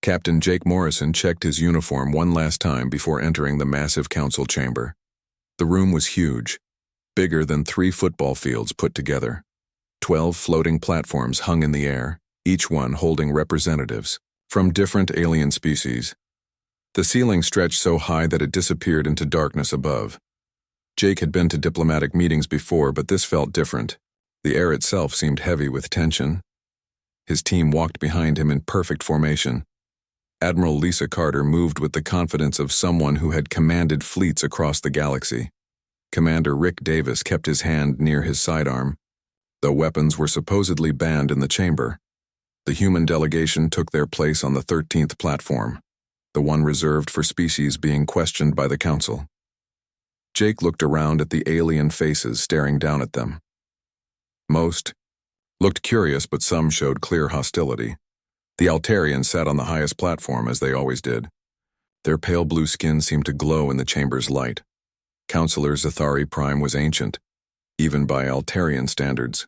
Captain Jake Morrison checked his uniform one last time before entering the massive council chamber. The room was huge, bigger than 3 football fields put together. 12 floating platforms hung in the air, each one holding representatives from different alien species. The ceiling stretched so high that it disappeared into darkness above. Jake had been to diplomatic meetings before, but this felt different. The air itself seemed heavy with tension. His team walked behind him in perfect formation. Admiral Lisa Carter moved with the confidence of someone who had commanded fleets across the galaxy. Commander Rick Davis kept his hand near his sidearm. Though weapons were supposedly banned in the chamber, the human delegation took their place on the 13th platform, the one reserved for species being questioned by the council. Jake looked around at the alien faces staring down at them. Most looked curious, but some showed clear hostility. The Altarians sat on the highest platform, as they always did. Their pale blue skin seemed to glow in the chamber's light. Counselor Zathari Prime was ancient, even by Altarian standards.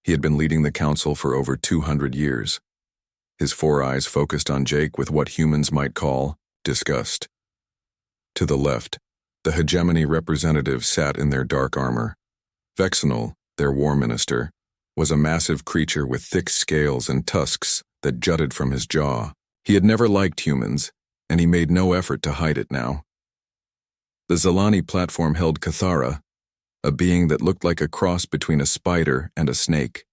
He had been leading the council for over 200 years. His 4 eyes focused on Jake with what humans might call disgust. To the left, the hegemony representatives sat in their dark armor. Vexenal, their war minister, was a massive creature with thick scales and tusks that jutted from his jaw. He had never liked humans, and he made no effort to hide it now. The Zalani platform held Cathara, a being that looked like a cross between a spider and a snake.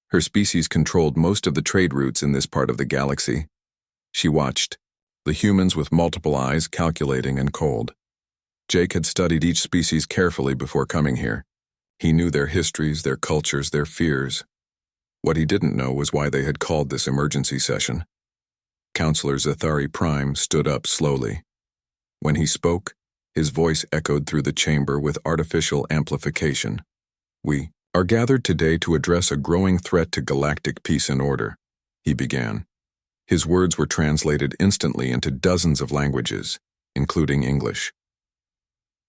Her species controlled most of the trade routes in this part of the galaxy. She watched, the humans with multiple eyes calculating and cold. Jake had studied each species carefully before coming here. He knew their histories, their cultures, their fears. What he didn't know was why they had called this emergency session. Counselor Zathari Prime stood up slowly. When he spoke, his voice echoed through the chamber with artificial amplification. "We are gathered today to address a growing threat to galactic peace and order," he began. His words were translated instantly into dozens of languages, including English.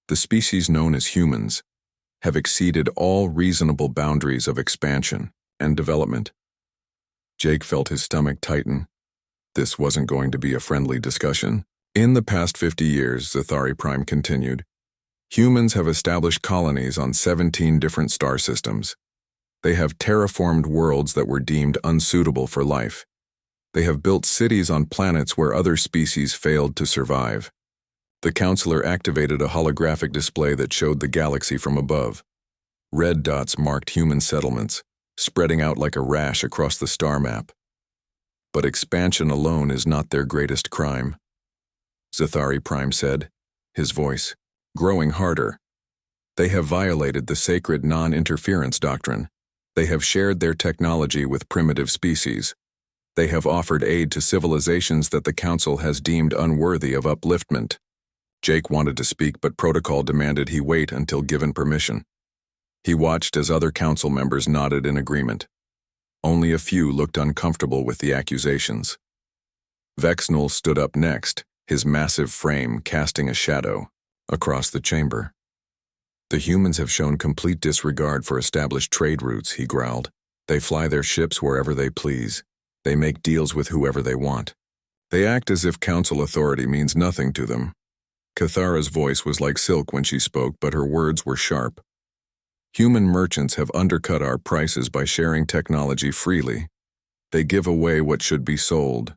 The species known as humans have exceeded all reasonable boundaries of expansion and development. Jake felt his stomach tighten. This wasn't going to be a friendly discussion. In the past 50 years, Zathari Prime continued, humans have established colonies on 17 different star systems. They have terraformed worlds that were deemed unsuitable for life. They have built cities on planets where other species failed to survive. The counselor activated a holographic display that showed the galaxy from above. Red dots marked human settlements, spreading out like a rash across the star map. But expansion alone is not their greatest crime, Zathari Prime said, his voice growing harder. They have violated the sacred non-interference doctrine. They have shared their technology with primitive species. They have offered aid to civilizations that the Council has deemed unworthy of upliftment. Jake wanted to speak, but protocol demanded he wait until given permission. He watched as other Council members nodded in agreement. Only a few looked uncomfortable with the accusations. Vexenal stood up next, his massive frame casting a shadow across the chamber. "The humans have shown complete disregard for established trade routes," he growled. "They fly their ships wherever they please. They make deals with whoever they want. They act as if council authority means nothing to them." Cathara's voice was like silk when she spoke, but her words were sharp. "Human merchants have undercut our prices by sharing technology freely. They give away what should be sold.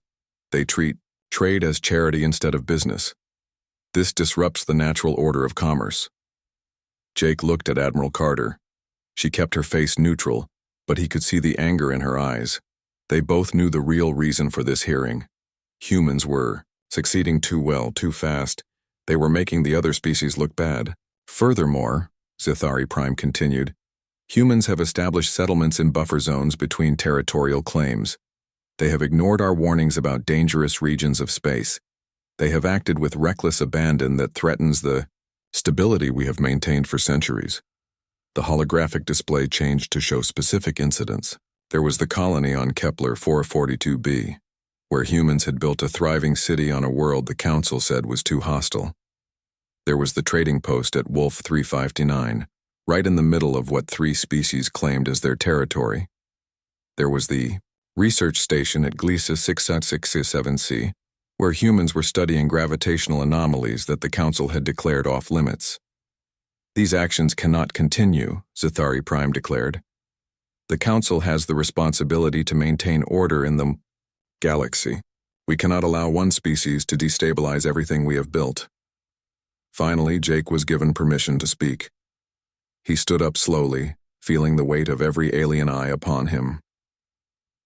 They treat trade as charity instead of business. This disrupts the natural order of commerce." Jake looked at Admiral Carter. She kept her face neutral, but he could see the anger in her eyes. They both knew the real reason for this hearing. Humans were succeeding too well, too fast. They were making the other species look bad. Furthermore, Zathari Prime continued, humans have established settlements in buffer zones between territorial claims. They have ignored our warnings about dangerous regions of space. They have acted with reckless abandon that threatens the stability we have maintained for centuries. The holographic display changed to show specific incidents. There was the colony on Kepler 442b, where humans had built a thriving city on a world the Council said was too hostile. There was the trading post at Wolf 359, right in the middle of what 3 species claimed as their territory. There was the research station at Gliesa 667C, where humans were studying gravitational anomalies that the Council had declared off-limits. These actions cannot continue, Zathari Prime declared. The Council has the responsibility to maintain order in the galaxy. We cannot allow one species to destabilize everything we have built. Finally, Jake was given permission to speak. He stood up slowly, feeling the weight of every alien eye upon him.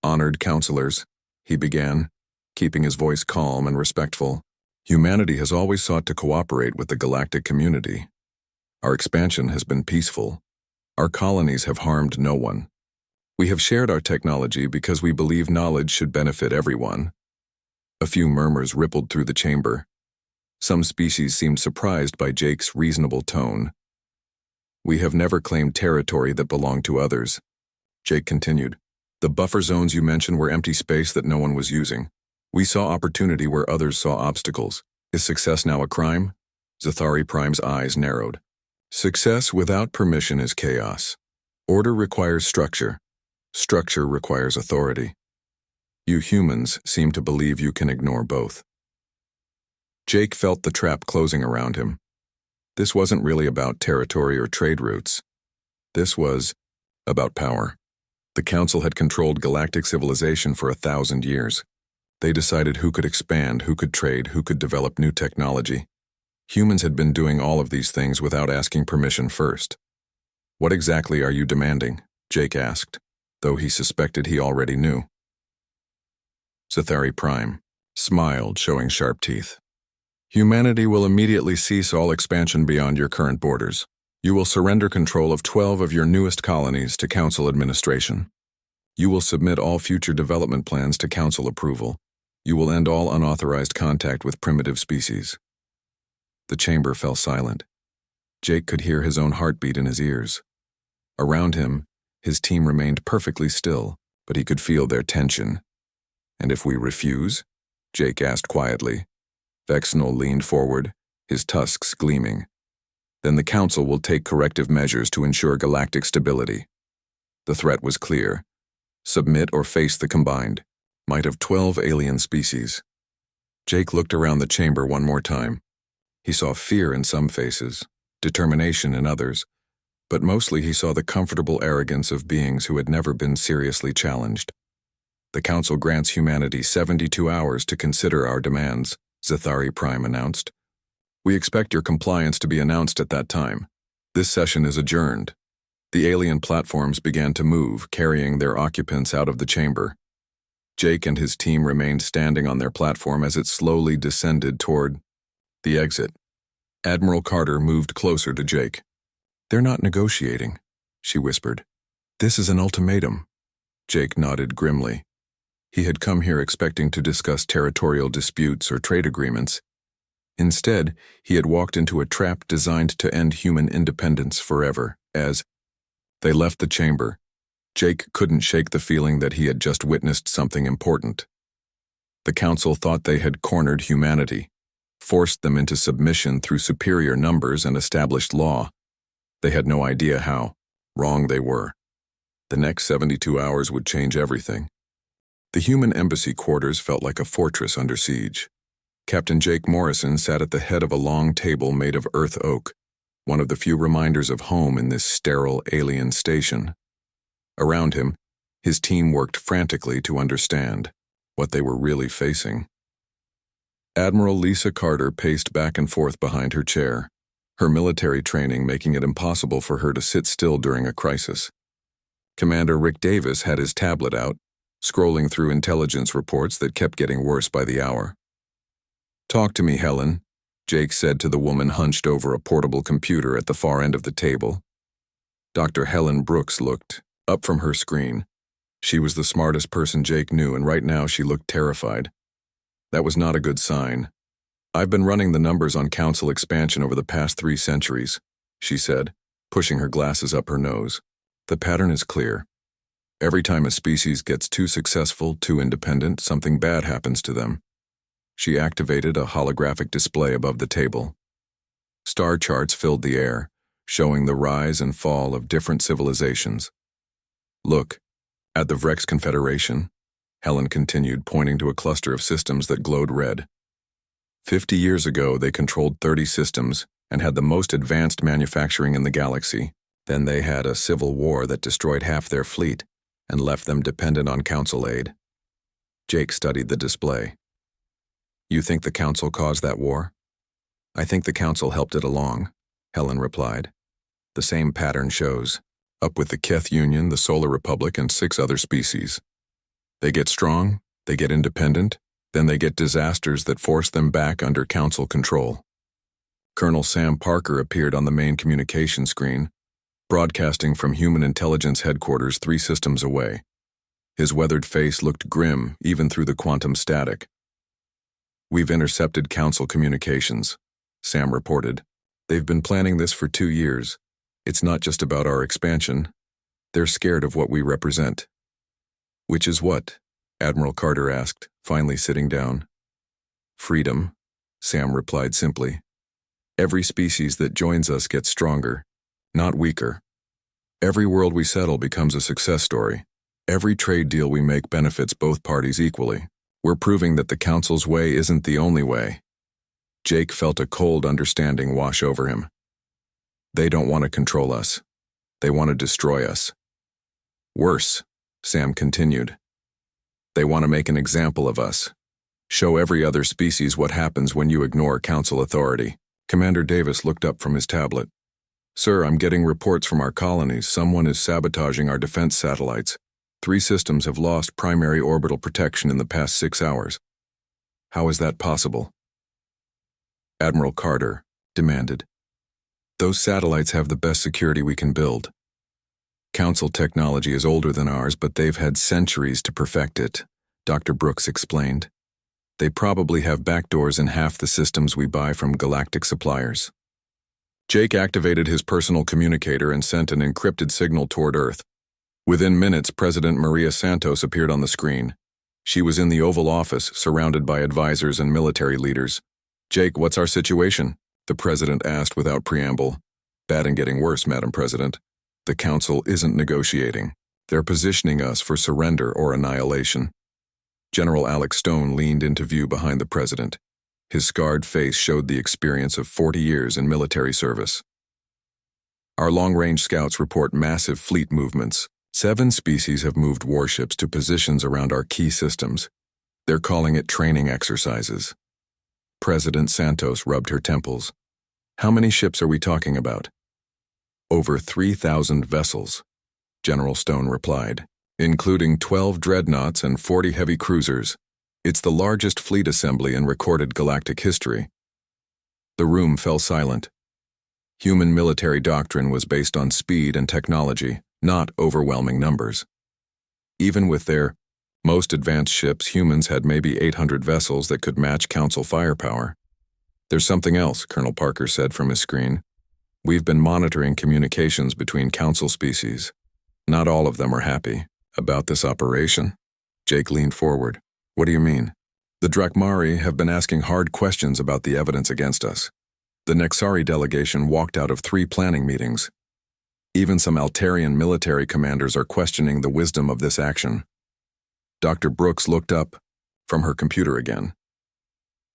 Honored counselors, he began, keeping his voice calm and respectful. Humanity has always sought to cooperate with the galactic community. Our expansion has been peaceful. Our colonies have harmed no one. We have shared our technology because we believe knowledge should benefit everyone. A few murmurs rippled through the chamber. Some species seemed surprised by Jake's reasonable tone. We have never claimed territory that belonged to others. Jake continued. The buffer zones you mentioned were empty space that no one was using. We saw opportunity where others saw obstacles. Is success now a crime? Zathari Prime's eyes narrowed. Success without permission is chaos. Order requires structure. Structure requires authority. You humans seem to believe you can ignore both. Jake felt the trap closing around him. This wasn't really about territory or trade routes. This was about power. The Council had controlled galactic civilization for 1,000 years. They decided who could expand, who could trade, who could develop new technology. Humans had been doing all of these things without asking permission first. What exactly are you demanding? Jake asked, though he suspected he already knew. Zathari Prime smiled, showing sharp teeth. Humanity will immediately cease all expansion beyond your current borders. You will surrender control of 12 of your newest colonies to Council administration. You will submit all future development plans to Council approval. You will end all unauthorized contact with primitive species. The chamber fell silent. Jake could hear his own heartbeat in his ears. Around him, his team remained perfectly still, but he could feel their tension. And if we refuse? Jake asked quietly. Vexnol leaned forward, his tusks gleaming. Then the Council will take corrective measures to ensure galactic stability. The threat was clear. Submit or face the combined might of 12 alien species. Jake looked around the chamber one more time. He saw fear in some faces, determination in others, but mostly he saw the comfortable arrogance of beings who had never been seriously challenged. The Council grants humanity 72 hours to consider our demands, Zathari Prime announced. We expect your compliance to be announced at that time. This session is adjourned. The alien platforms began to move, carrying their occupants out of the chamber. Jake and his team remained standing on their platform as it slowly descended toward the exit. Admiral Carter moved closer to Jake. They're not negotiating, she whispered. This is an ultimatum. Jake nodded grimly. He had come here expecting to discuss territorial disputes or trade agreements. Instead, he had walked into a trap designed to end human independence forever. As they left the chamber, Jake couldn't shake the feeling that he had just witnessed something important. The Council thought they had cornered humanity, forced them into submission through superior numbers and established law. They had no idea how wrong they were. The next 72 hours would change everything. The human embassy quarters felt like a fortress under siege. Captain Jake Morrison sat at the head of a long table made of earth oak, one of the few reminders of home in this sterile alien station. Around him, his team worked frantically to understand what they were really facing. Admiral Lisa Carter paced back and forth behind her chair, her military training making it impossible for her to sit still during a crisis. Commander Rick Davis had his tablet out, scrolling through intelligence reports that kept getting worse by the hour. Talk to me, Helen, Jake said to the woman hunched over a portable computer at the far end of the table. Dr. Helen Brooks looked up from her screen. She was the smartest person Jake knew, and right now she looked terrified. That was not a good sign. I've been running the numbers on Council expansion over the past 3 centuries, she said, pushing her glasses up her nose. The pattern is clear. Every time a species gets too successful, too independent, something bad happens to them. She activated a holographic display above the table. Star charts filled the air, showing the rise and fall of different civilizations. Look, at the Vrex Confederation, Helen continued, pointing to a cluster of systems that glowed red. 50 years ago, they controlled 30 systems and had the most advanced manufacturing in the galaxy. Then they had a civil war that destroyed half their fleet and left them dependent on Council aid. Jake studied the display. You think the Council caused that war? I think the Council helped it along, Helen replied. The same pattern shows. Up with the Keth Union, the Solar Republic, and 6 other species. They get strong, they get independent, then they get disasters that force them back under Council control. Colonel Sam Parker appeared on the main communication screen, broadcasting from Human Intelligence Headquarters 3 systems away. His weathered face looked grim even through the quantum static. We've intercepted Council communications, Sam reported. They've been planning this for 2 years. It's not just about our expansion. They're scared of what we represent. Which is what? Admiral Carter asked, finally sitting down. Freedom, Sam replied simply. Every species that joins us gets stronger, not weaker. Every world we settle becomes a success story. Every trade deal we make benefits both parties equally. We're proving that the Council's way isn't the only way. Jake felt a cold understanding wash over him. They don't want to control us. They want to destroy us. Worse, Sam continued. They want to make an example of us. Show every other species what happens when you ignore Council authority. Commander Davis looked up from his tablet. Sir, I'm getting reports from our colonies. Someone is sabotaging our defense satellites. 3 systems have lost primary orbital protection in the past 6 hours. How is that possible? Admiral Carter demanded. Those satellites have the best security we can build. Council technology is older than ours, but they've had centuries to perfect it, Dr. Brooks explained. They probably have backdoors in half the systems we buy from galactic suppliers. Jake activated his personal communicator and sent an encrypted signal toward Earth. Within minutes, President Maria Santos appeared on the screen. She was in the Oval Office, surrounded by advisors and military leaders. Jake, what's our situation? The President asked without preamble. Bad and getting worse, Madam President. The Council isn't negotiating. They're positioning us for surrender or annihilation. General Alex Stone leaned into view behind the President. His scarred face showed the experience of 40 years in military service. Our long-range scouts report massive fleet movements. 7 species have moved warships to positions around our key systems. They're calling it training exercises. President Santos rubbed her temples. How many ships are we talking about? Over 3,000 vessels, General Stone replied, including 12 dreadnoughts and 40 heavy cruisers. It's the largest fleet assembly in recorded galactic history. The room fell silent. Human military doctrine was based on speed and technology, not overwhelming numbers. Even with their most advanced ships, humans had maybe 800 vessels that could match Council firepower. There's something else, Colonel Parker said from his screen. We've been monitoring communications between Council species. Not all of them are happy about this operation. Jake leaned forward. What do you mean? The Drakmari have been asking hard questions about the evidence against us. The Nexari delegation walked out of 3 planning meetings. Even some Altarian military commanders are questioning the wisdom of this action. Dr. Brooks looked up from her computer again.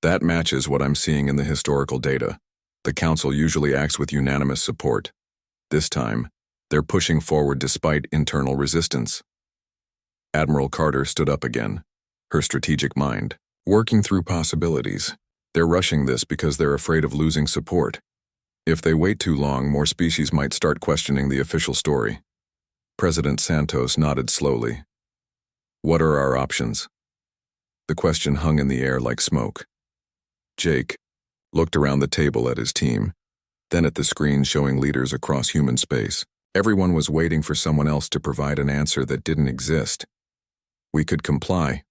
That matches what I'm seeing in the historical data. The Council usually acts with unanimous support. This time, they're pushing forward despite internal resistance. Admiral Carter stood up again, her strategic mind working through possibilities. They're rushing this because they're afraid of losing support. If they wait too long, more species might start questioning the official story. President Santos nodded slowly. What are our options? The question hung in the air like smoke. Jake looked around the table at his team, then at the screen showing leaders across human space. Everyone was waiting for someone else to provide an answer that didn't exist. We could comply,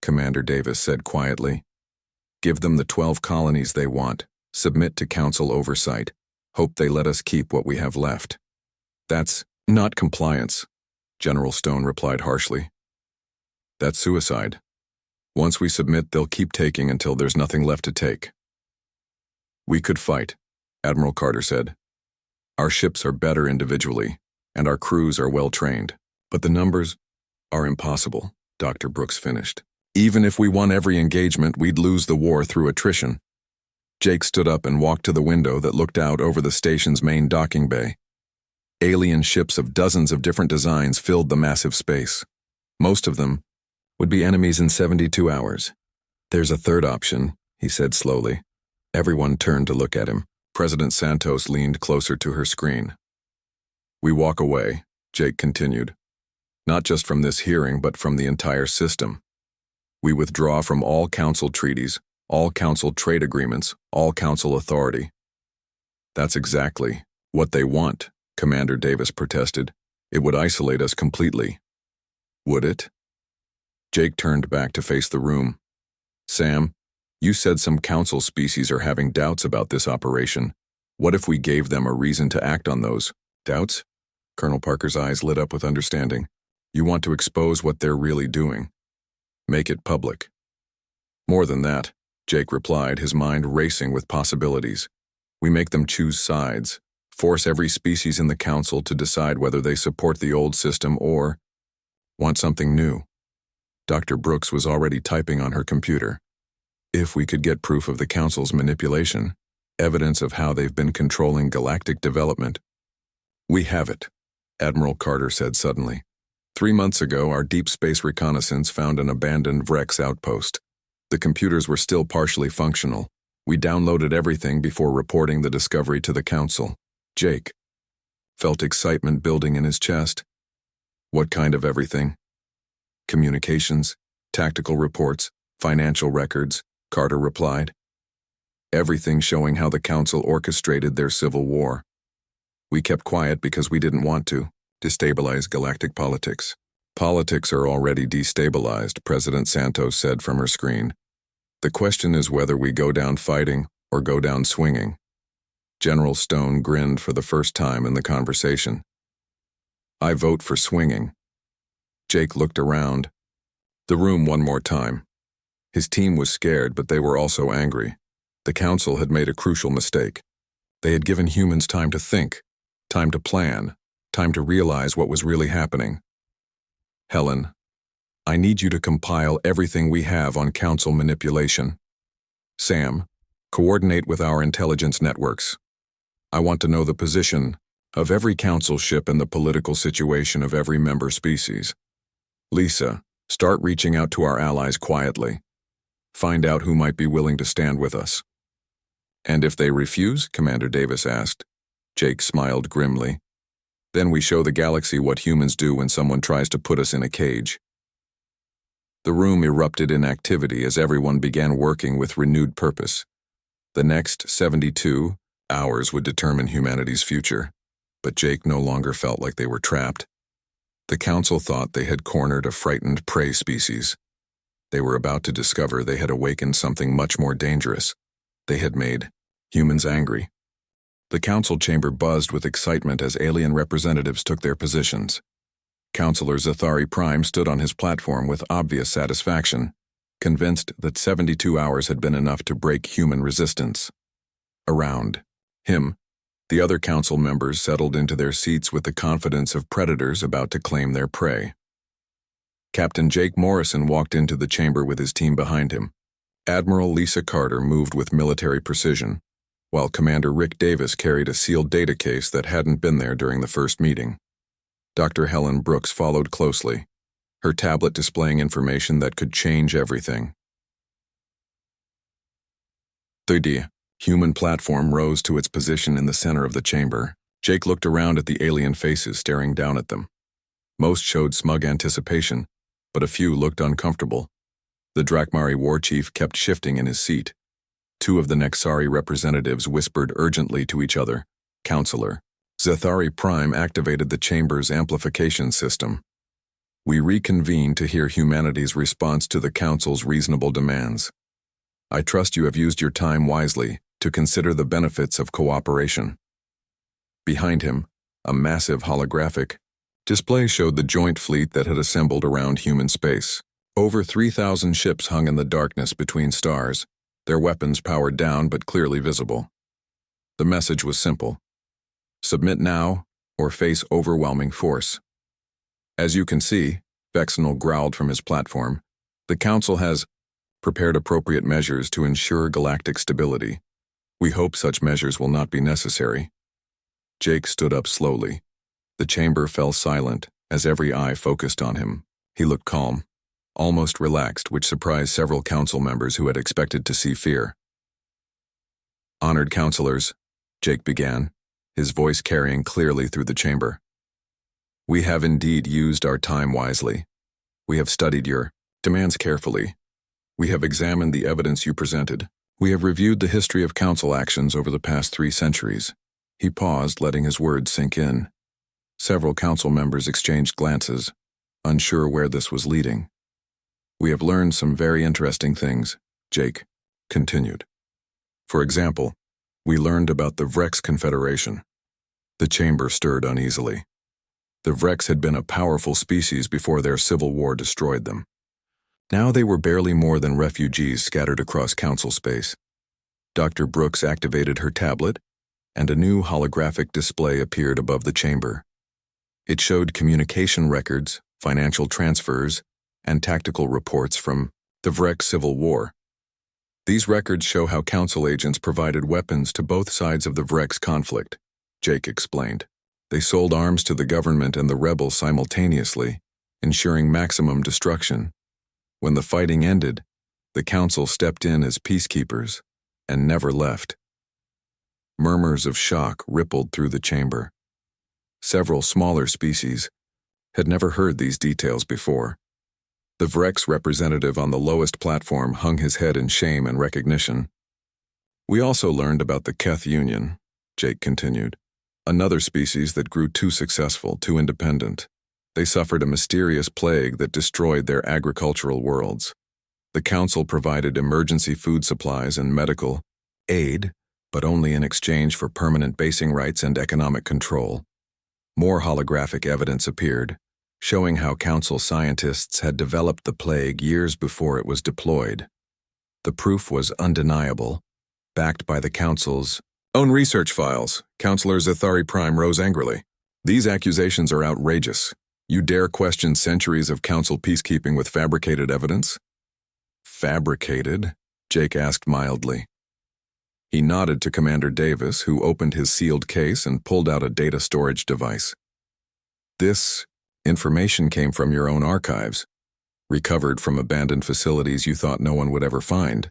Commander Davis said quietly. Give them the 12 colonies they want, submit to Council oversight, hope they let us keep what we have left. That's not compliance, General Stone replied harshly. That's suicide. Once we submit, they'll keep taking until there's nothing left to take. We could fight, Admiral Carter said. Our ships are better individually, and our crews are well trained, but the numbers are impossible, Dr. Brooks finished. Even if we won every engagement, we'd lose the war through attrition. Jake stood up and walked to the window that looked out over the station's main docking bay. Alien ships of dozens of different designs filled the massive space. Most of them would be enemies in 72 hours. There's a third option, he said slowly. Everyone turned to look at him. President Santos leaned closer to her screen. We walk away, Jake continued. Not just from this hearing, but from the entire system. We withdraw from all council treaties, all council trade agreements, all council authority. That's exactly what they want, Commander Davis protested. It would isolate us completely. Would it? Jake turned back to face the room. Sam, you said some council species are having doubts about this operation. What if we gave them a reason to act on those doubts? Colonel Parker's eyes lit up with understanding. You want to expose what they're really doing. Make it public. More than that, Jake replied, his mind racing with possibilities. We make them choose sides, force every species in the council to decide whether they support the old system or want something new. Dr. Brooks was already typing on her computer. If we could get proof of the council's manipulation, evidence of how they've been controlling galactic development. We have it, Admiral Carter said suddenly. 3 months ago, our deep space reconnaissance found an abandoned Vrex outpost. The computers were still partially functional. We downloaded everything before reporting the discovery to the council. Jake felt excitement building in his chest. What kind of everything? Communications, tactical reports, financial records, Carter replied. Everything showing how the council orchestrated their civil war. We kept quiet because we didn't want to destabilize galactic politics. Politics are already destabilized, President Santos said from her screen. The question is whether we go down fighting or go down swinging. General Stone grinned for the first time in the conversation. I vote for swinging. Jake looked around the room one more time. His team was scared, but they were also angry. The council had made a crucial mistake. They had given humans time to think, time to plan, time to realize what was really happening. Helen, I need you to compile everything we have on council manipulation. Sam, coordinate with our intelligence networks. I want to know the position of every council ship and the political situation of every member species. Lisa, start reaching out to our allies quietly. Find out who might be willing to stand with us. And if they refuse, Commander Davis asked. Jake smiled grimly. Then we show the galaxy what humans do when someone tries to put us in a cage. The room erupted in activity as everyone began working with renewed purpose. The next 72 hours would determine humanity's future, but Jake no longer felt like they were trapped. The council thought they had cornered a frightened prey species. They were about to discover they had awakened something much more dangerous. They had made humans angry. The council chamber buzzed with excitement as alien representatives took their positions. Councilor Zathari Prime stood on his platform with obvious satisfaction, convinced that 72 hours had been enough to break human resistance. Around him, the other council members settled into their seats with the confidence of predators about to claim their prey. Captain Jake Morrison walked into the chamber with his team behind him. Admiral Lisa Carter moved with military precision, while Commander Rick Davis carried a sealed data case that hadn't been there during the first meeting. Dr. Helen Brooks followed closely, her tablet displaying information that could change everything. The human platform rose to its position in the center of the chamber. Jake looked around at the alien faces staring down at them. Most showed smug anticipation, but a few looked uncomfortable. The Drakmari war chief kept shifting in his seat. 2 of the Nexari representatives whispered urgently to each other. Counselor, Zathari Prime activated the chamber's amplification system. We reconvene to hear humanity's response to the Council's reasonable demands. I trust you have used your time wisely to consider the benefits of cooperation. Behind him, a massive holographic display showed the joint fleet that had assembled around human space. Over 3,000 ships hung in the darkness between stars, their weapons powered down but clearly visible. The message was simple. Submit now or face overwhelming force. As you can see, Vexenal growled from his platform. The Council has prepared appropriate measures to ensure galactic stability. We hope such measures will not be necessary. Jake stood up slowly. The chamber fell silent as every eye focused on him. He looked calm, almost relaxed, which surprised several council members who had expected to see fear. "Honored councilors," Jake began, his voice carrying clearly through the chamber. "We have indeed used our time wisely. We have studied your demands carefully. We have examined the evidence you presented. We have reviewed the history of council actions over the past 3 centuries. He paused, letting his words sink in. Several council members exchanged glances, unsure where this was leading. "We have learned some very interesting things," Jake continued. "For example, we learned about the Vrex Confederation." The chamber stirred uneasily. The Vrex had been a powerful species before their civil war destroyed them. Now they were barely more than refugees scattered across council space. Dr. Brooks activated her tablet, and a new holographic display appeared above the chamber. It showed communication records, financial transfers, and tactical reports from the Vrex Civil War. These records show how council agents provided weapons to both sides of the Vrex conflict, Jake explained. They sold arms to the government and the rebels simultaneously, ensuring maximum destruction. When the fighting ended, the council stepped in as peacekeepers and never left. Murmurs of shock rippled through the chamber. Several smaller species had never heard these details before. The Vrex representative on the lowest platform hung his head in shame and recognition. "We also learned about the Keth Union," Jake continued. "Another species that grew too successful, too independent. They suffered a mysterious plague that destroyed their agricultural worlds. The council provided emergency food supplies and medical aid, but only in exchange for permanent basing rights and economic control." More holographic evidence appeared, showing how council scientists had developed the plague years before it was deployed. The proof was undeniable, backed by the council's own research files. Councilor Zathari Prime rose angrily. "These accusations are outrageous. You dare question centuries of council peacekeeping with fabricated evidence?" "Fabricated?" Jake asked mildly. He nodded to Commander Davis, who opened his sealed case and pulled out a data storage device. "This information came from your own archives, recovered from abandoned facilities you thought no one would ever find."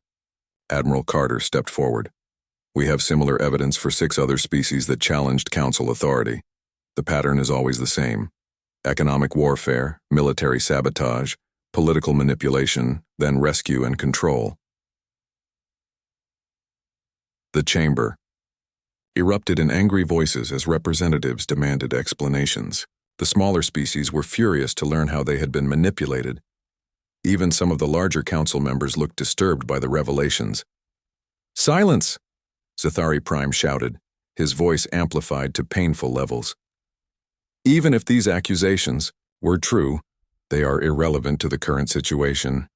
Admiral Carter stepped forward. "We have similar evidence for 6 other species that challenged council authority. The pattern is always the same: economic warfare, military sabotage, political manipulation, then rescue and control." The chamber erupted in angry voices as representatives demanded explanations. The smaller species were furious to learn how they had been manipulated. Even some of the larger council members looked disturbed by the revelations. "Silence!" Zathari Prime shouted, his voice amplified to painful levels. "Even if these accusations were true, they are irrelevant to the current situation.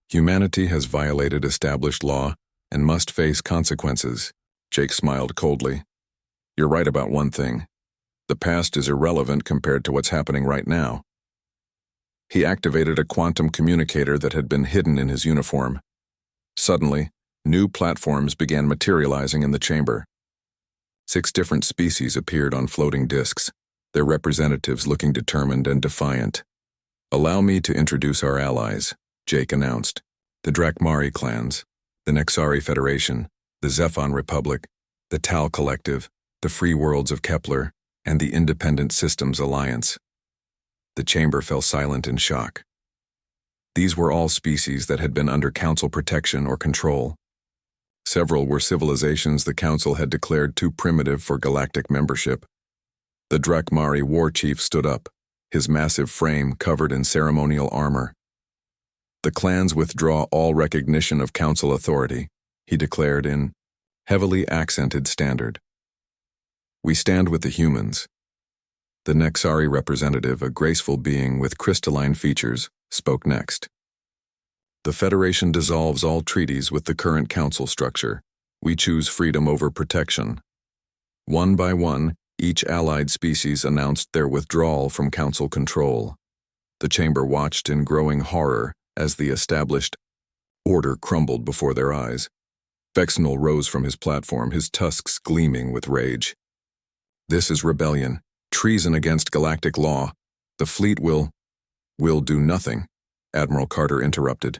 Humanity has violated established law and must face consequences." Jake smiled coldly. "You're right about one thing. The past is irrelevant compared to what's happening right now." He activated a quantum communicator that had been hidden in his uniform. Suddenly, new platforms began materializing in the chamber. 6 different species appeared on floating disks, their representatives looking determined and defiant. "Allow me to introduce our allies," Jake announced. "The Drakmari clans, the Nexari Federation, the Zephon Republic, the Tal Collective, the Free Worlds of Kepler, and the Independent Systems Alliance." The chamber fell silent in shock. These were all species that had been under council protection or control. Several were civilizations the council had declared too primitive for galactic membership. The Drakmari war chief stood up, his massive frame covered in ceremonial armor. "The clans withdraw all recognition of council authority," he declared in heavily accented standard. "We stand with the humans." The Nexari representative, a graceful being with crystalline features, spoke next. "The Federation dissolves all treaties with the current council structure. We choose freedom over protection." One by one, each allied species announced their withdrawal from council control. The chamber watched in growing horror as the established order crumbled before their eyes. Vexnal rose from his platform, his tusks gleaming with rage. "This is rebellion, treason against galactic law. The fleet will do nothing," Admiral Carter interrupted.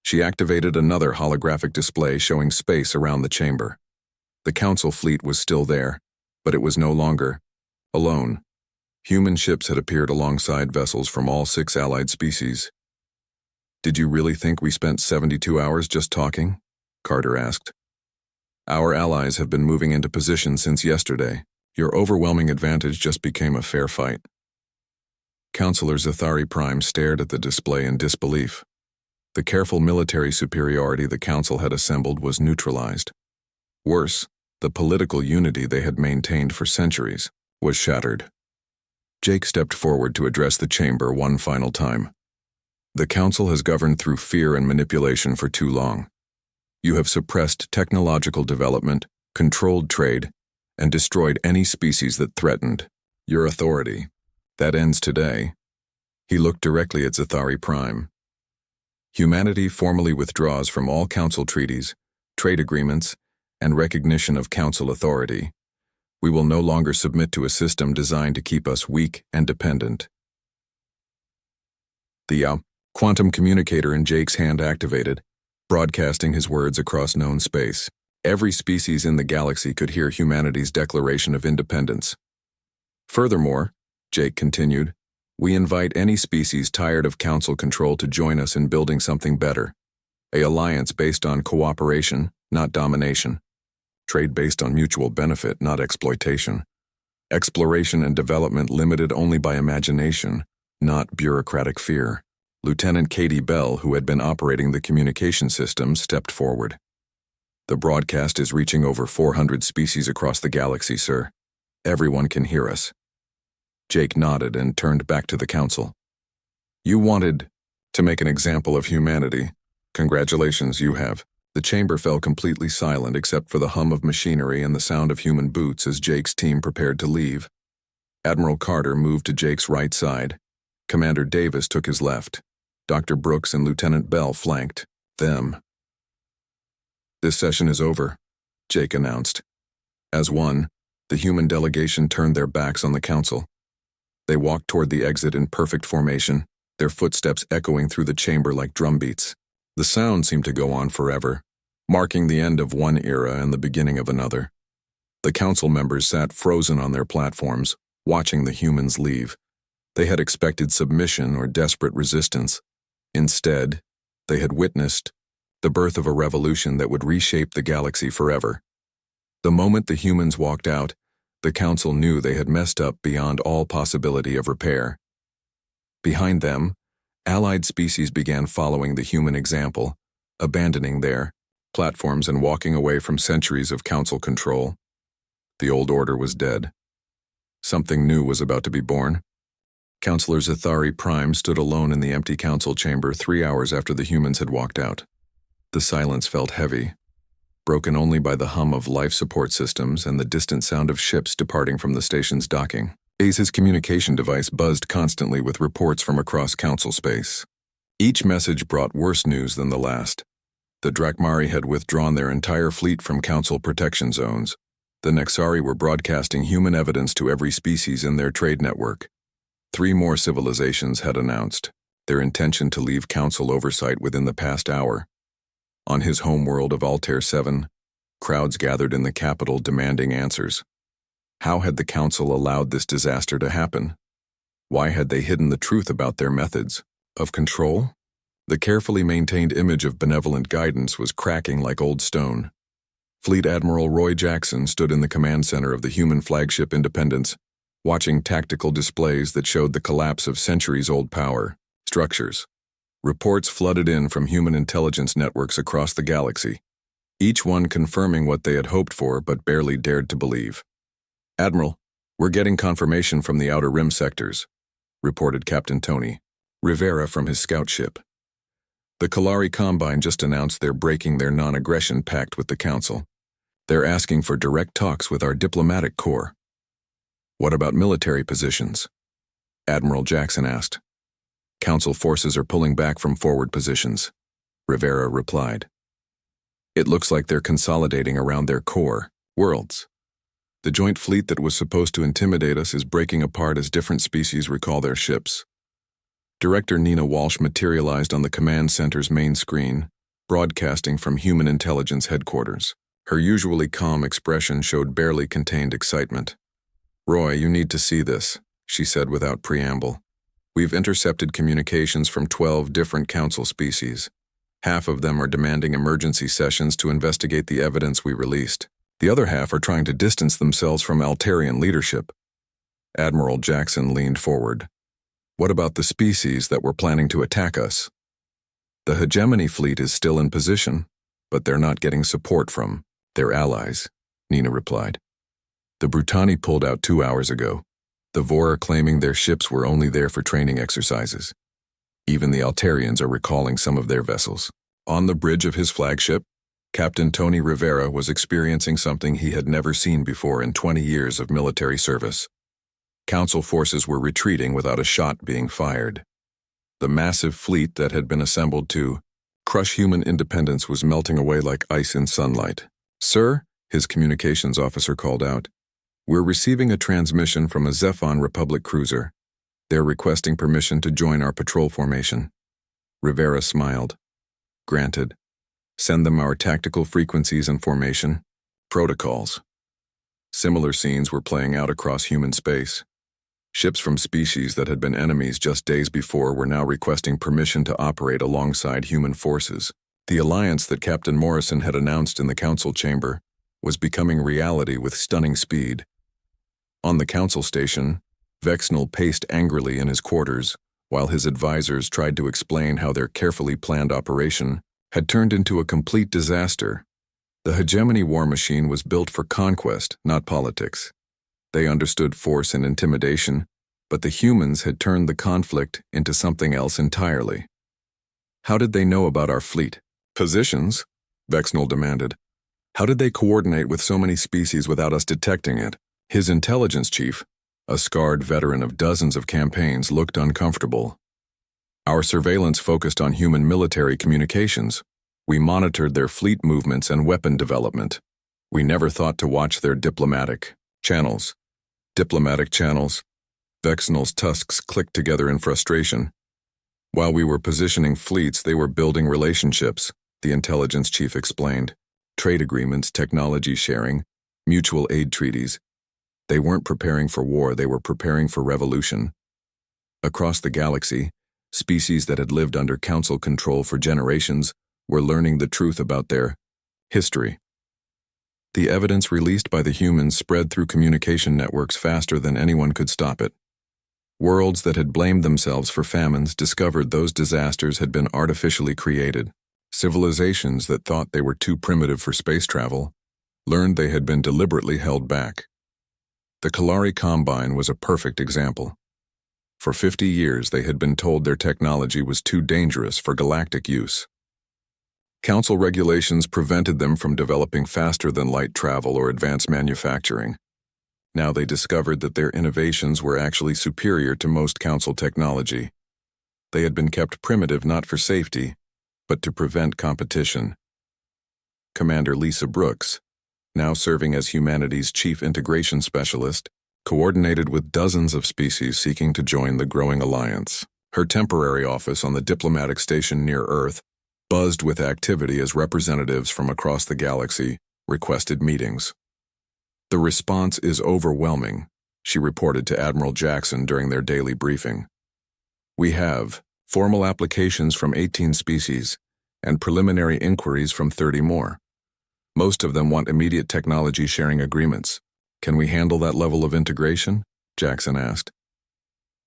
She activated another holographic display showing space around the chamber. The Council fleet was still there, but it was no longer alone. Human ships had appeared alongside vessels from all 6 allied species. "Did you really think we spent 72 hours just talking?" Carter asked. "Our allies have been moving into position since yesterday. Your overwhelming advantage just became a fair fight." Counselor Zathari Prime stared at the display in disbelief. The careful military superiority the Council had assembled was neutralized. Worse, the political unity they had maintained for centuries was shattered. Jake stepped forward to address the chamber one final time. "The Council has governed through fear and manipulation for too long. You have suppressed technological development, controlled trade, and destroyed any species that threatened your authority. That ends today." He looked directly at Zathari Prime. "Humanity formally withdraws from all Council treaties, trade agreements, and recognition of Council authority. We will no longer submit to a system designed to keep us weak and dependent." The quantum communicator in Jake's hand activated, broadcasting his words across known space. Every species in the galaxy could hear humanity's declaration of independence. "Furthermore," Jake continued, "we invite any species tired of Council control to join us in building something better. An alliance based on cooperation, not domination. Trade based on mutual benefit, not exploitation. Exploration and development limited only by imagination, not bureaucratic fear." Lieutenant Katie Bell, who had been operating the communication system, stepped forward. "The broadcast is reaching over 400 species across the galaxy, sir. Everyone can hear us." Jake nodded and turned back to the Council. "You wanted to make an example of humanity. Congratulations, you have." The chamber fell completely silent except for the hum of machinery and the sound of human boots as Jake's team prepared to leave. Admiral Carter moved to Jake's right side. Commander Davis took his left. Dr. Brooks and Lieutenant Bell flanked them. "This session is over," Jake announced. As one, the human delegation turned their backs on the Council. They walked toward the exit in perfect formation, their footsteps echoing through the chamber like drumbeats. The sound seemed to go on forever, marking the end of one era and the beginning of another. The Council members sat frozen on their platforms, watching the humans leave. They had expected submission or desperate resistance. Instead, they had witnessed the birth of a revolution that would reshape the galaxy forever. The moment the humans walked out, the Council knew they had messed up beyond all possibility of repair. Behind them, allied species began following the human example, abandoning their platforms and walking away from centuries of Council control. The old order was dead. Something new was about to be born. Counselor Zathari Prime stood alone in the empty Council chamber 3 hours after the humans had walked out. The silence felt heavy, broken only by the hum of life support systems and the distant sound of ships departing from the station's docking. His communication device buzzed constantly with reports from across Council space. Each message brought worse news than the last. The Drakmari had withdrawn their entire fleet from Council protection zones. The Nexari were broadcasting human evidence to every species in their trade network. 3 more civilizations had announced their intention to leave Council oversight within the past hour. On his homeworld of Altair 7, crowds gathered in the capital demanding answers. How had the Council allowed this disaster to happen? Why had they hidden the truth about their methods of control? The carefully maintained image of benevolent guidance was cracking like old stone. Fleet Admiral Roy Jackson stood in the command center of the human flagship Independence, watching tactical displays that showed the collapse of centuries-old power structures. Reports flooded in from human intelligence networks across the galaxy, each one confirming what they had hoped for but barely dared to believe. "Admiral, we're getting confirmation from the Outer Rim sectors," reported Captain Tony Rivera from his scout ship. "The Kalari Combine just announced they're breaking their non-aggression pact with the Council. They're asking for direct talks with our diplomatic corps." "What about military positions?" Admiral Jackson asked. Council forces are pulling back from forward positions, Rivera replied. It looks like they're consolidating around their core, worlds. The joint fleet that was supposed to intimidate us is breaking apart as different species recall their ships. Director Nina Walsh materialized on the command center's main screen, broadcasting from Human Intelligence Headquarters. Her usually calm expression showed barely contained excitement. Roy, you need to see this, she said without preamble. We've intercepted communications from 12 different council species. Half of them are demanding emergency sessions to investigate the evidence we released. The other half are trying to distance themselves from Altarian leadership. Admiral Jackson leaned forward. What about the species that were planning to attack us? The hegemony fleet is still in position, but they're not getting support from their allies, Nina replied. The Brutani pulled out 2 hours ago. The Vor are claiming their ships were only there for training exercises. Even the Altarians are recalling some of their vessels. On the bridge of his flagship, Captain Tony Rivera was experiencing something he had never seen before in 20 years of military service. Council forces were retreating without a shot being fired. The massive fleet that had been assembled to crush human independence was melting away like ice in sunlight. Sir, his communications officer called out, we're receiving a transmission from a Zephon Republic cruiser. They're requesting permission to join our patrol formation. Rivera smiled. Granted. Send them our tactical frequencies and formation. Protocols. Similar scenes were playing out across human space. Ships from species that had been enemies just days before were now requesting permission to operate alongside human forces. The alliance that Captain Morrison had announced in the council chamber was becoming reality with stunning speed. On the council station, Vexnal paced angrily in his quarters, while his advisors tried to explain how their carefully planned operation had turned into a complete disaster. The hegemony war machine was built for conquest, not politics. They understood force and intimidation, but the humans had turned the conflict into something else entirely. How did they know about our fleet? Positions? Vexnal demanded. How did they coordinate with so many species without us detecting it? His intelligence chief, a scarred veteran of dozens of campaigns, looked uncomfortable. Our surveillance focused on human military communications. We monitored their fleet movements and weapon development. We never thought to watch their diplomatic channels. Diplomatic channels? Vexnal's tusks clicked together in frustration. While we were positioning fleets, they were building relationships, the intelligence chief explained. Trade agreements, technology sharing, mutual aid treaties. They weren't preparing for war, they were preparing for revolution. Across the galaxy, species that had lived under council control for generations were learning the truth about their history. The evidence released by the humans spread through communication networks faster than anyone could stop it. Worlds that had blamed themselves for famines discovered those disasters had been artificially created. Civilizations that thought they were too primitive for space travel learned they had been deliberately held back. The Kalari Combine was a perfect example. For 50 years, they had been told their technology was too dangerous for galactic use. Council regulations prevented them from developing faster-than-light travel or advanced manufacturing. Now they discovered that their innovations were actually superior to most Council technology. They had been kept primitive not for safety, but to prevent competition. Commander Lisa Brooks, now serving as humanity's chief integration specialist, coordinated with dozens of species seeking to join the growing alliance. Her temporary office on the diplomatic station near Earth buzzed with activity as representatives from across the galaxy requested meetings. The response is overwhelming, she reported to Admiral Jackson during their daily briefing. We have formal applications from 18 species and preliminary inquiries from 30 more. Most of them want immediate technology sharing agreements. Can we handle that level of integration? Jackson asked.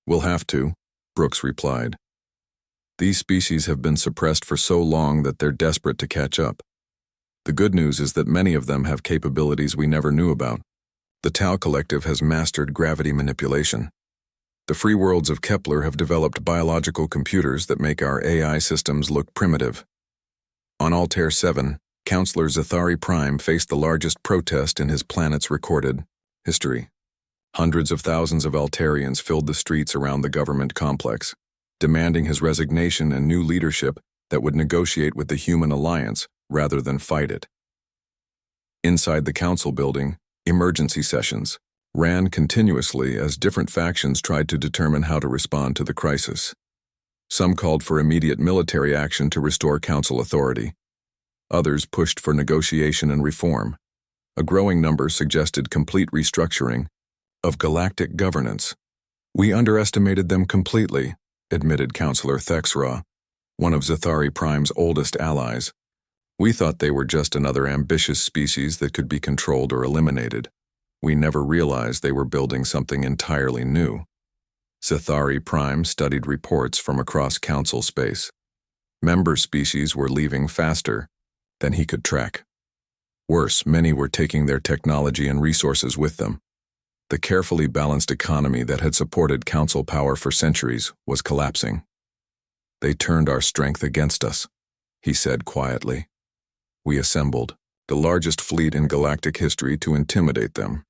We'll have to, Brooks replied. These species have been suppressed for so long that they're desperate to catch up. The good news is that many of them have capabilities we never knew about. The Tau Collective has mastered gravity manipulation. The free worlds of Kepler have developed biological computers that make our AI systems look primitive. On Altair 7, Counselor Zathari Prime faced the largest protest in his planet's recorded history. Hundreds of thousands of Altarians filled the streets around the government complex. demanding his resignation and new leadership that would negotiate with the human alliance rather than fight it. Inside the council building, emergency sessions ran continuously as different factions tried to determine how to respond to the crisis. Some called for immediate military action to restore council authority. Others pushed for negotiation and reform. A growing number suggested complete restructuring of galactic governance. "We underestimated them completely," admitted Councillor Thexra, one of Zathari Prime's oldest allies. "We thought they were just another ambitious species that could be controlled or eliminated. We never realized they were building something entirely new." Zathari Prime studied reports from across council space. Member species were leaving faster than he could track. Worse, many were taking their technology and resources with them. The carefully balanced economy that had supported council power for centuries was collapsing. "They turned our strength against us," he said quietly. "We assembled the largest fleet in galactic history to intimidate them.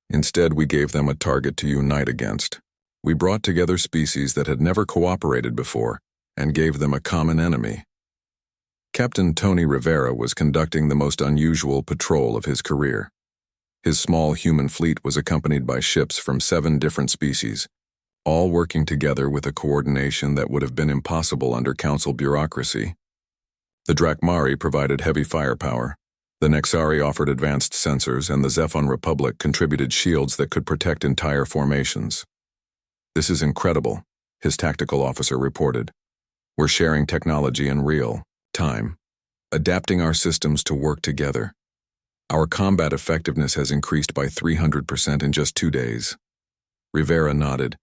Instead, we gave them a target to unite against. We brought together species that had never cooperated before and gave them a common enemy." Captain Tony Rivera was conducting the most unusual patrol of his career. His small human fleet was accompanied by ships from 7 different species, all working together with a coordination that would have been impossible under council bureaucracy. The Drakmari provided heavy firepower, the Nexari offered advanced sensors, and the Zephon Republic contributed shields that could protect entire formations. "This is incredible," his tactical officer reported. "We're sharing technology in real time, adapting our systems to work together. Our combat effectiveness has increased by 300% in just 2 days." Rivera nodded,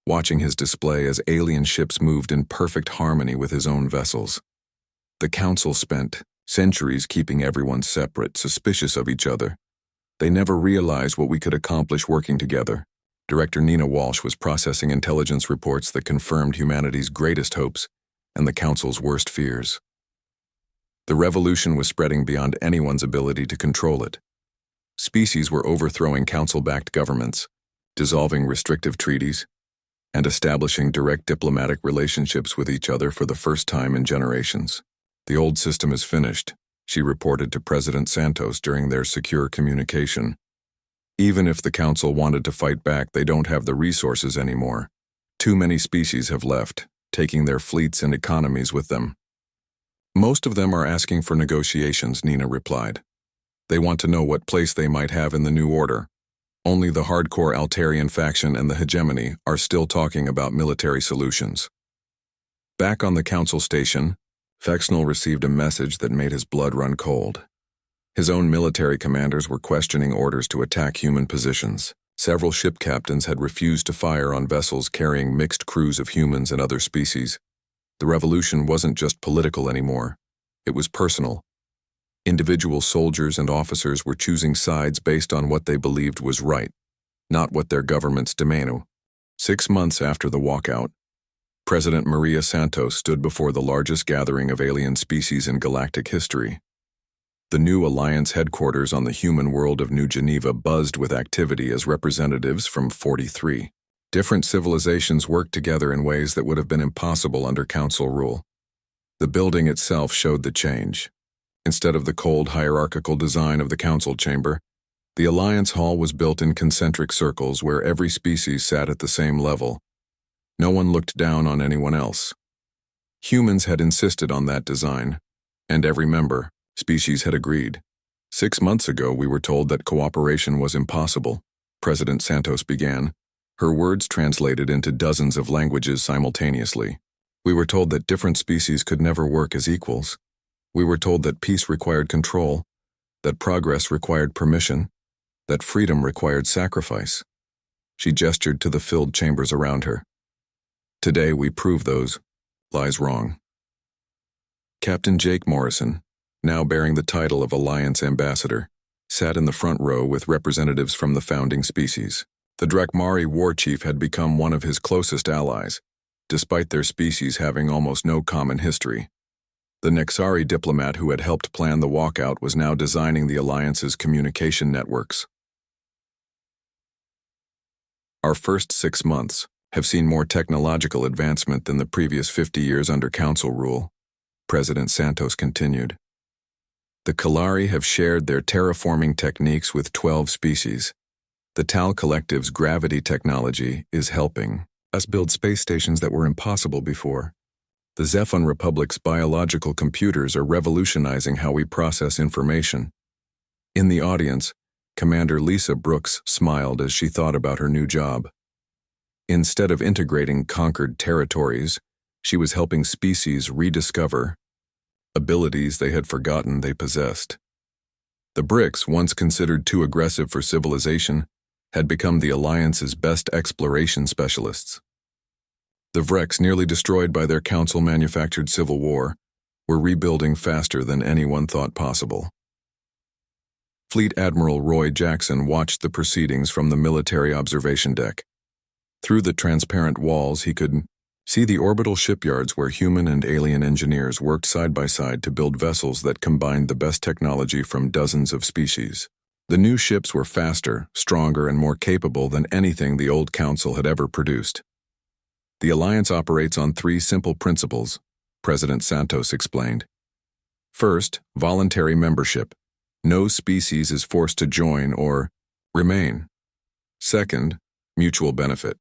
watching his display as alien ships moved in perfect harmony with his own vessels. The council spent centuries keeping everyone separate, suspicious of each other. They never realized what we could accomplish working together. Director Nina Walsh was processing intelligence reports that confirmed humanity's greatest hopes and the council's worst fears. The revolution was spreading beyond anyone's ability to control it. Species were overthrowing council-backed governments, dissolving restrictive treaties, and establishing direct diplomatic relationships with each other for the first time in generations. "The old system is finished," she reported to President Santos during their secure communication. "Even if the council wanted to fight back, they don't have the resources anymore. Too many species have left, taking their fleets and economies with them." "Most of them are asking for negotiations," Nina replied. "They want to know what place they might have in the new order. Only the hardcore Altarian faction and the hegemony are still talking about military solutions." Back on the council station, Fexnel received a message that made his blood run cold. His own military commanders were questioning orders to attack human positions. Several ship captains had refused to fire on vessels carrying mixed crews of humans and other species. The revolution wasn't just political anymore. It was personal. Individual soldiers and officers were choosing sides based on what they believed was right, not what their governments demanded. 6 months after the walkout, President Maria Santos stood before the largest gathering of alien species in galactic history. The new Alliance headquarters on the human world of New Geneva buzzed with activity as representatives from 43 different civilizations worked together in ways that would have been impossible under council rule. The building itself showed the change. Instead of the cold hierarchical design of the council chamber, the Alliance Hall was built in concentric circles where every species sat at the same level. No one looked down on anyone else. Humans had insisted on that design, and every member species had agreed. 6 months ago, we were told that cooperation was impossible, President Santos began, her words translated into dozens of languages simultaneously. We were told that different species could never work as equals. We were told that peace required control, that progress required permission, that freedom required sacrifice. She gestured to the filled chambers around her. Today we prove those lies wrong. Captain Jake Morrison, now bearing the title of Alliance Ambassador, sat in the front row with representatives from the founding species. The Drakmari war chief had become one of his closest allies, despite their species having almost no common history. The Nexari diplomat who had helped plan the walkout was now designing the Alliance's communication networks. Our first 6 months have seen more technological advancement than the previous 50 years under Council rule, President Santos continued. The Kalari have shared their terraforming techniques with 12 species. The Tal Collective's gravity technology is helping us build space stations that were impossible before. The Zephon Republic's biological computers are revolutionizing how we process information. In the audience, Commander Lisa Brooks smiled as she thought about her new job. Instead of integrating conquered territories, she was helping species rediscover abilities they had forgotten they possessed. The BRICS, once considered too aggressive for civilization, had become the Alliance's best exploration specialists. The Vrex, nearly destroyed by their Council-manufactured civil war, were rebuilding faster than anyone thought possible. Fleet Admiral Roy Jackson watched the proceedings from the military observation deck. Through the transparent walls, he could see the orbital shipyards where human and alien engineers worked side by side to build vessels that combined the best technology from dozens of species. The new ships were faster, stronger, and more capable than anything the old Council had ever produced. The Alliance operates on 3 simple principles, President Santos explained. First, voluntary membership. No species is forced to join or remain. Second, mutual benefit.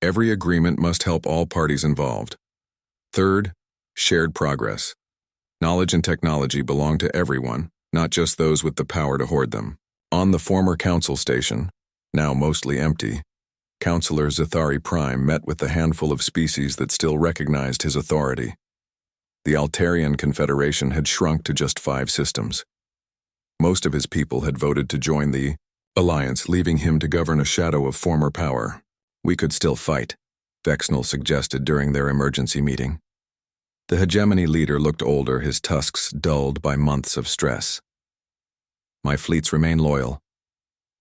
Every agreement must help all parties involved. Third, shared progress. Knowledge and technology belong to everyone, not just those with the power to hoard them. On the former Council station, now mostly empty, Councillor Zathari Prime met with the handful of species that still recognized his authority. The Altarian Confederation had shrunk to just 5 systems. Most of his people had voted to join the Alliance, leaving him to govern a shadow of former power. We could still fight, Vexnal suggested during their emergency meeting. The hegemony leader looked older, his tusks dulled by months of stress. My fleets remain loyal.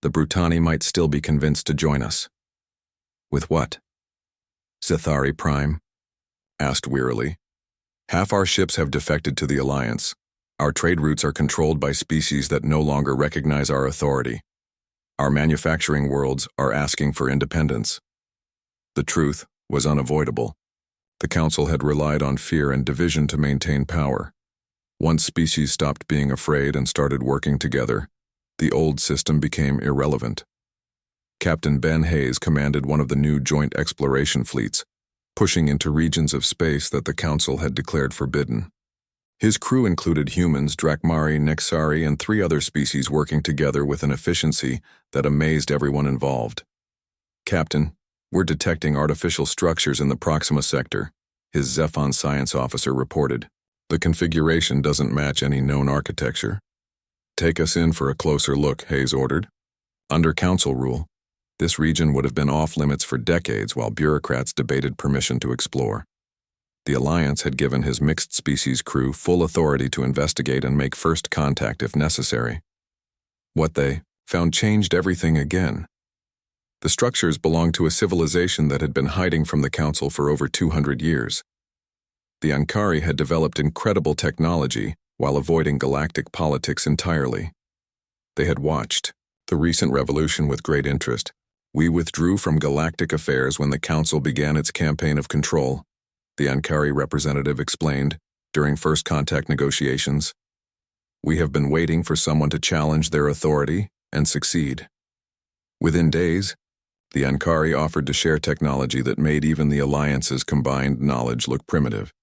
The Brutani might still be convinced to join us. With what? Zathari Prime asked wearily. Half our ships have defected to the Alliance. Our trade routes are controlled by species that no longer recognize our authority. Our manufacturing worlds are asking for independence. The truth was unavoidable. The Council had relied on fear and division to maintain power. Once species stopped being afraid and started working together, the old system became irrelevant. Captain Ben Hayes commanded one of the new joint exploration fleets, pushing into regions of space that the Council had declared forbidden. His crew included humans, Drakmari, Nexari, and 3 other species working together with an efficiency that amazed everyone involved. Captain, we're detecting artificial structures in the Proxima sector, his Zephon science officer reported. The configuration doesn't match any known architecture. Take us in for a closer look, Hayes ordered. Under Council rule, this region would have been off-limits for decades while bureaucrats debated permission to explore. The Alliance had given his mixed-species crew full authority to investigate and make first contact if necessary. What they found changed everything again. The structures belonged to a civilization that had been hiding from the Council for over 200 years. The Ankari had developed incredible technology while avoiding galactic politics entirely. They had watched the recent revolution with great interest. We withdrew from galactic affairs when the Council began its campaign of control, the Ankari representative explained during first contact negotiations. We have been waiting for someone to challenge their authority and succeed. Within days, the Ankari offered to share technology that made even the Alliance's combined knowledge look primitive.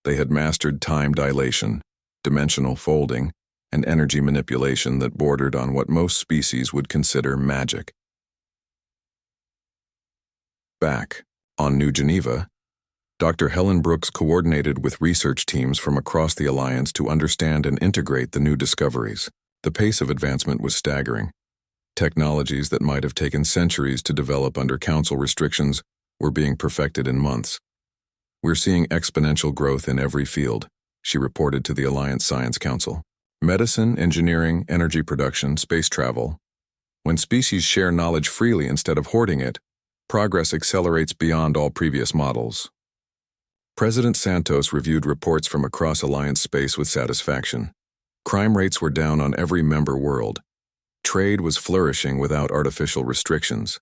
They had mastered time dilation, dimensional folding, and energy manipulation that bordered on what most species would consider magic. Back on New Geneva, Dr. Helen Brooks coordinated with research teams from across the Alliance to understand and integrate the new discoveries. The pace of advancement was staggering. Technologies that might have taken centuries to develop under Council restrictions were being perfected in months. We're seeing exponential growth in every field, she reported to the Alliance Science Council. Medicine, engineering, energy production, space travel. When species share knowledge freely instead of hoarding it, progress accelerates beyond all previous models. President Santos reviewed reports from across Alliance space with satisfaction. Crime rates were down on every member world. Trade was flourishing without artificial restrictions.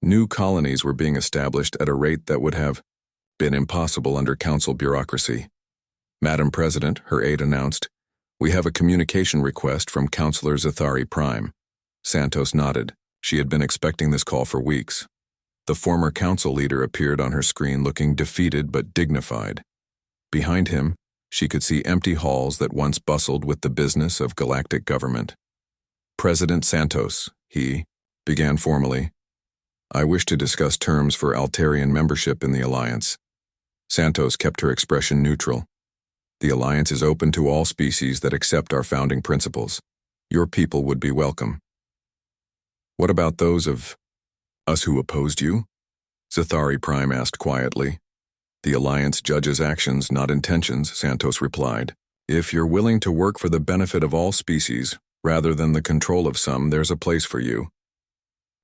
New colonies were being established at a rate that would have been impossible under council bureaucracy. Madam President, her aide announced, "We have a communication request from Councillor Zathari Prime." Santos nodded. She had been expecting this call for weeks. The former council leader appeared on her screen looking defeated but dignified. Behind him, she could see empty halls that once bustled with the business of galactic government. "President Santos," he began formally, "I wish to discuss terms for Altarian membership in the Alliance." Santos kept her expression neutral. "The Alliance is open to all species that accept our founding principles. Your people would be welcome." "What about those of us who opposed you?" Zathari Prime asked quietly. "The Alliance judges actions, not intentions," Santos replied. "If you're willing to work for the benefit of all species, rather than the control of some, there's a place for you."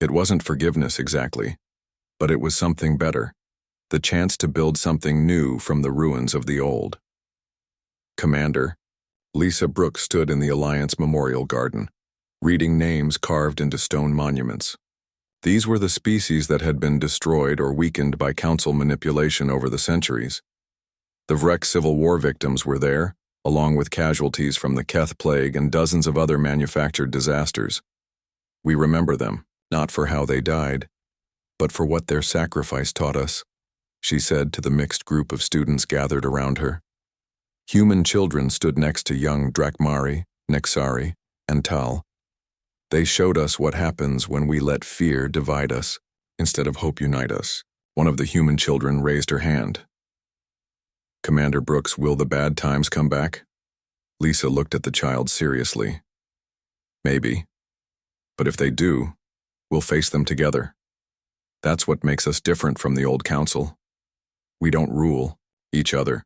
It wasn't forgiveness exactly, but it was something better. The chance to build something new from the ruins of the old. Commander, Lisa Brooks stood in the Alliance Memorial Garden, reading names carved into stone monuments. These were the species that had been destroyed or weakened by council manipulation over the centuries. The Vrek Civil War victims were there, along with casualties from the Keth Plague and dozens of other manufactured disasters. "We remember them, not for how they died, but for what their sacrifice taught us," she said to the mixed group of students gathered around her. Human children stood next to young Drakmari, Nexari, and Tal. "They showed us what happens when we let fear divide us, instead of hope unite us." One of the human children raised her hand. "Commander Brooks, will the bad times come back?" Lisa looked at the child seriously. "Maybe. But if they do, we'll face them together. That's what makes us different from the old council. We don't rule each other.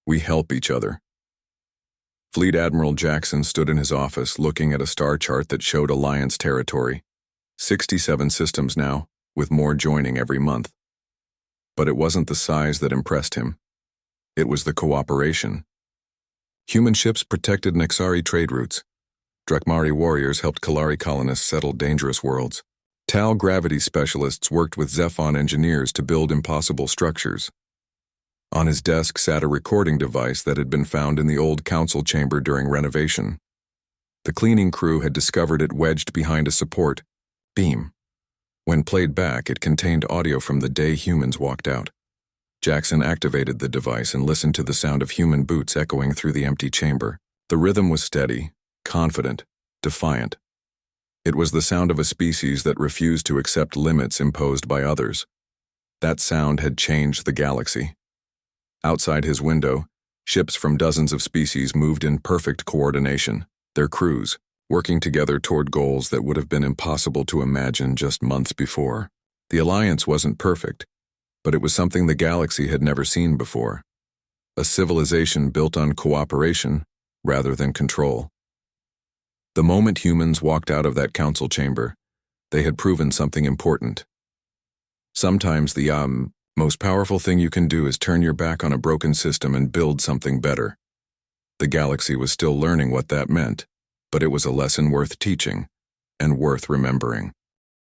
We help each other." Fleet Admiral Jackson stood in his office looking at a star chart that showed Alliance territory. 67 systems now, with more joining every month. But it wasn't the size that impressed him. It was the cooperation. Human ships protected Nexari trade routes. Drakmari warriors helped Kalari colonists settle dangerous worlds. Tal gravity specialists worked with Zephon engineers to build impossible structures. On his desk sat a recording device that had been found in the old council chamber during renovation. The cleaning crew had discovered it wedged behind a support beam. When played back, it contained audio from the day humans walked out. Jackson activated the device and listened to the sound of human boots echoing through the empty chamber. The rhythm was steady, confident, defiant. It was the sound of a species that refused to accept limits imposed by others. That sound had changed the galaxy. Outside his window, ships from dozens of species moved in perfect coordination, their crews working together toward goals that would have been impossible to imagine just months before. The Alliance wasn't perfect, but it was something the galaxy had never seen before. A civilization built on cooperation rather than control. The moment humans walked out of that council chamber, they had proven something important. Sometimes the most powerful thing you can do is turn your back on a broken system and build something better. The galaxy was still learning what that meant, but it was a lesson worth teaching and worth remembering.